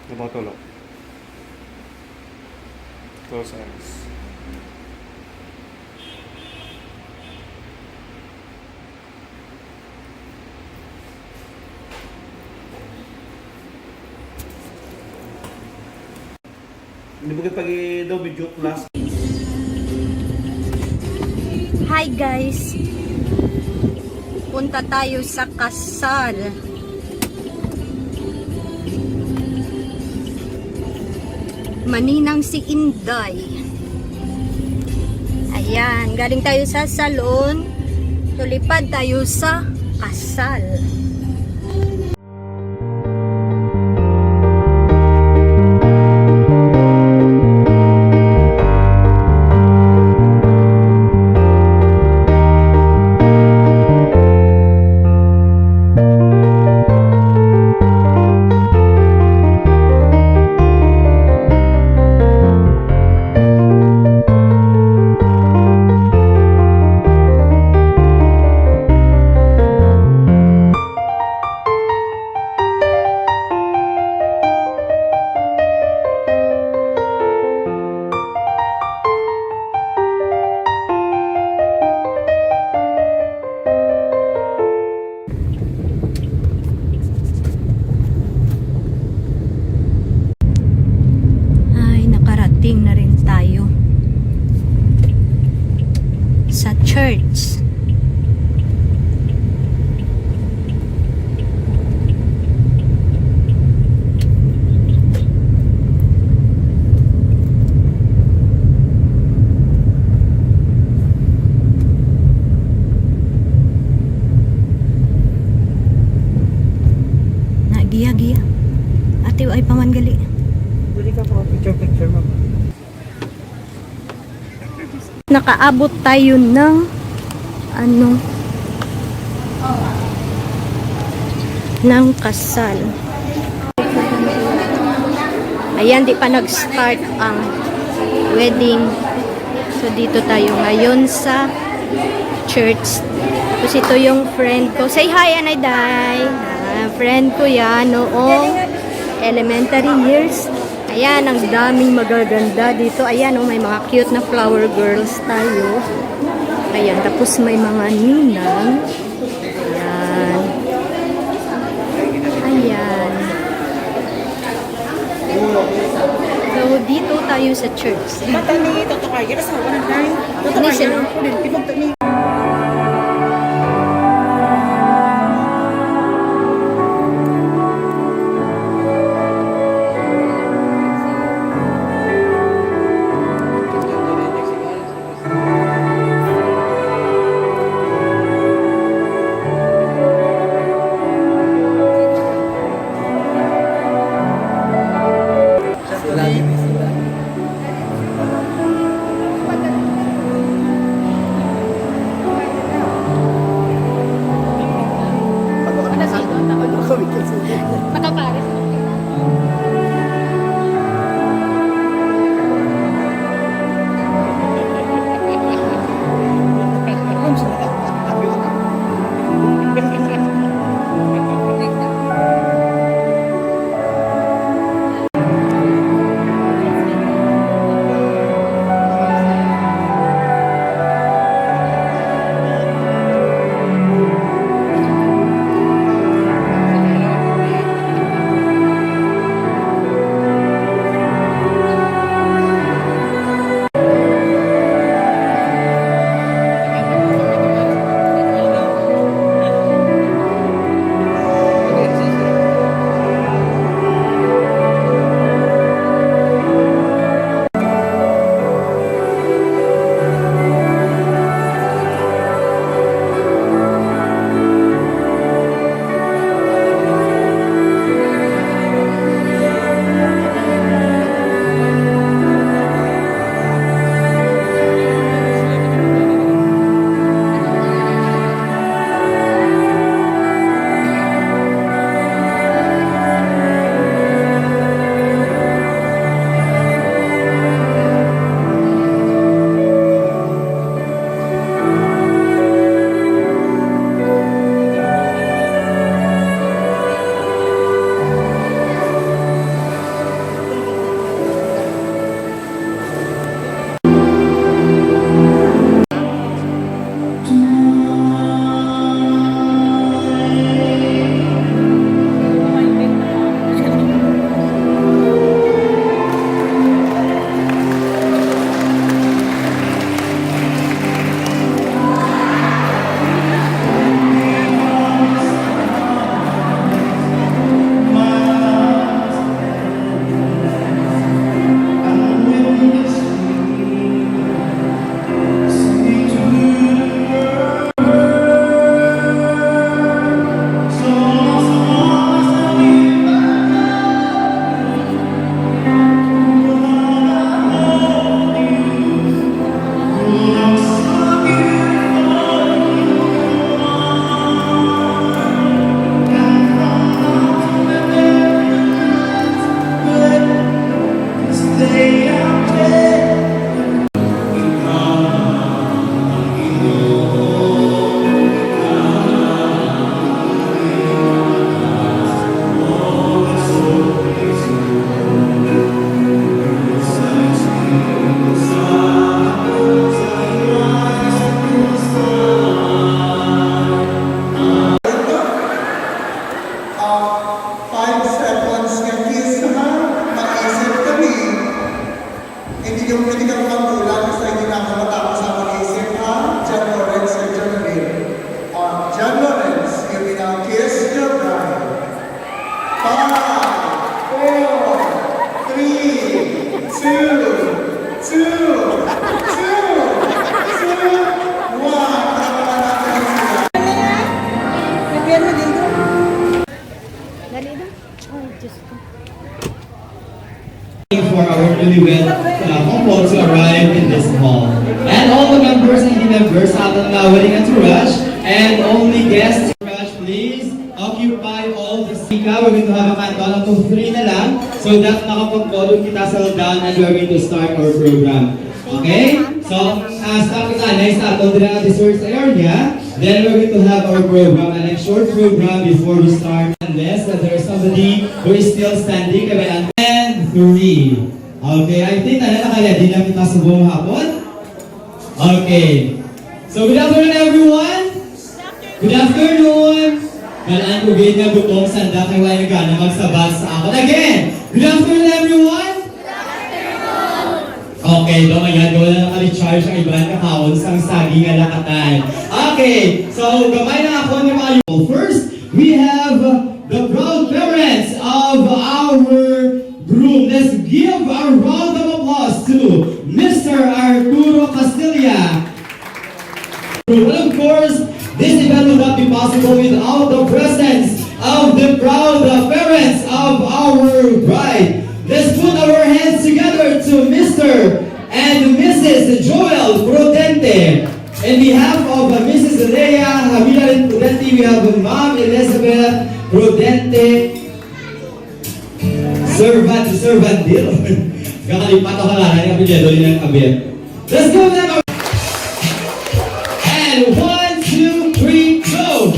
Lumotolo. Close eyes. Hindi mo pag daw medyo class. Hi guys! Punta tayo sa kasal. Maninang si Inday. Ayan, galing tayo sa salon. Tulipad tayo sa kasal. Na rin tayo sa church. Nagiya-giya. Ate ay pamangali. Pwede ka po picture mo. Nakaabot tayo ng ng kasal. Ayan, di pa nag-start ang wedding. So dito tayo ngayon sa church. Tapos ito yung friend ko. Say hi, Anay Day. Friend ko yan noong elementary years. Ayan, ang daming magaganda dito. Ayan, may mga cute na flower girls tayo. Ayan, tapos may mga ninang. Ayan. Ayan. So, dito tayo sa church. Matani, toto kayo. Kasi wala na tayo. Toto kayo. for our newlywed couple to arrive in this hall. And all the members and the members at the wedding entourage and only guests entourage, please occupy all the speaker. We're going to have a countdown to 3 na lang so that makapag-volume kita settle down and we're going to start our program. Okay? So, start kita na start on the desserts area. Then we're going to have our program and a short program before we start. Unless that there is somebody who is still standing. And 3. Okay, I think nakaladi na kita sa buong hapon. Okay. So, good afternoon everyone. Good afternoon. Galaan ko gate nga butong sanda kay Wayne na magsabat sa ako. Again, good afternoon everyone. Okay, do ayan, gawa na naka-recharge ang ibang kakawon sa saging nga lakatan. Okay, so gamay na ako ni mga first, we have the proud parents of our groom. Let's give a round of applause to Mr. Arturo Castilla. And of course, this event would not be possible without the presence of the proud parents of our bride. Let's put our hands together to Mr. and Mrs. Joel Prudente. In behalf of Mrs. Leia Javier Prudente, we have Mom Elizabeth Prudente. Servant deal. Kakalipat ako lang, yung apelyido ng abit. Let's go now. And 1, 2, 3, go!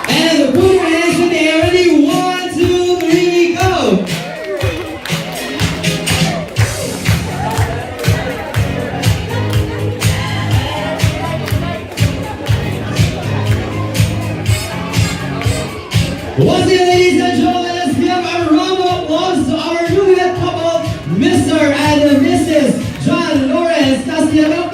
And put your hands in the air. Ready? 1, 2, 3, go! Once again, ladies and gentlemen, let's give a round of applause to our newlywed couple, Mr. and Mrs. John Lawrence Castilla.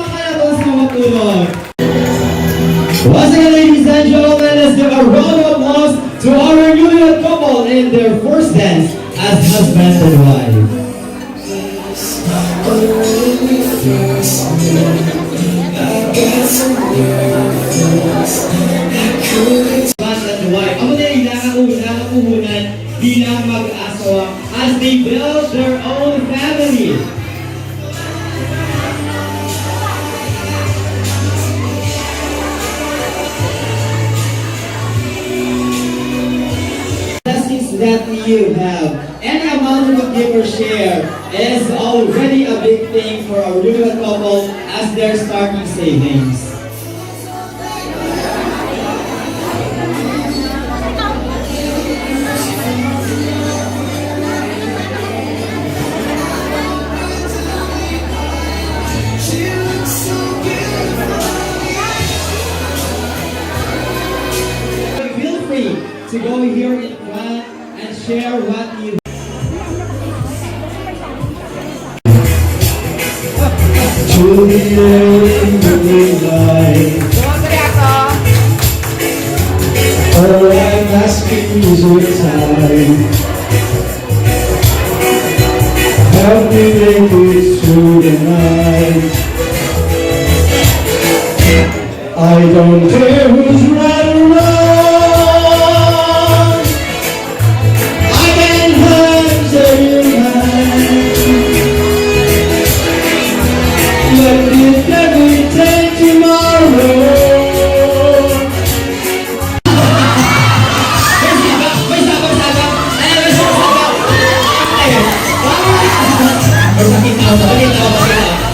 Once again, ladies and gentlemen, let's give a round of applause to our newlywed couple in their first dance as husband and wife. Husband and wife. Ako na ilang puhunan bilang mag-asawa as they build their own family. That you have, any amount you give or share is already a big thing for our newlywed couple as they're starting savings. Feel free to go here in front and share what you all I'm asking is your time. Help me make it through the night. I don't care who's right or wrong. I can answer your mind. Let it never take tomorrow.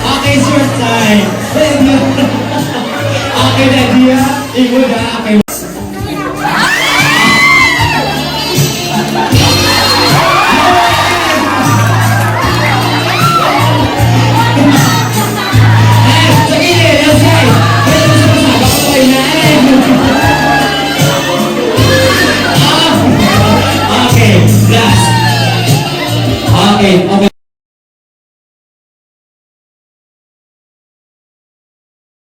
Okay, short time. Okay, Nadia. Ikaw na. Okay.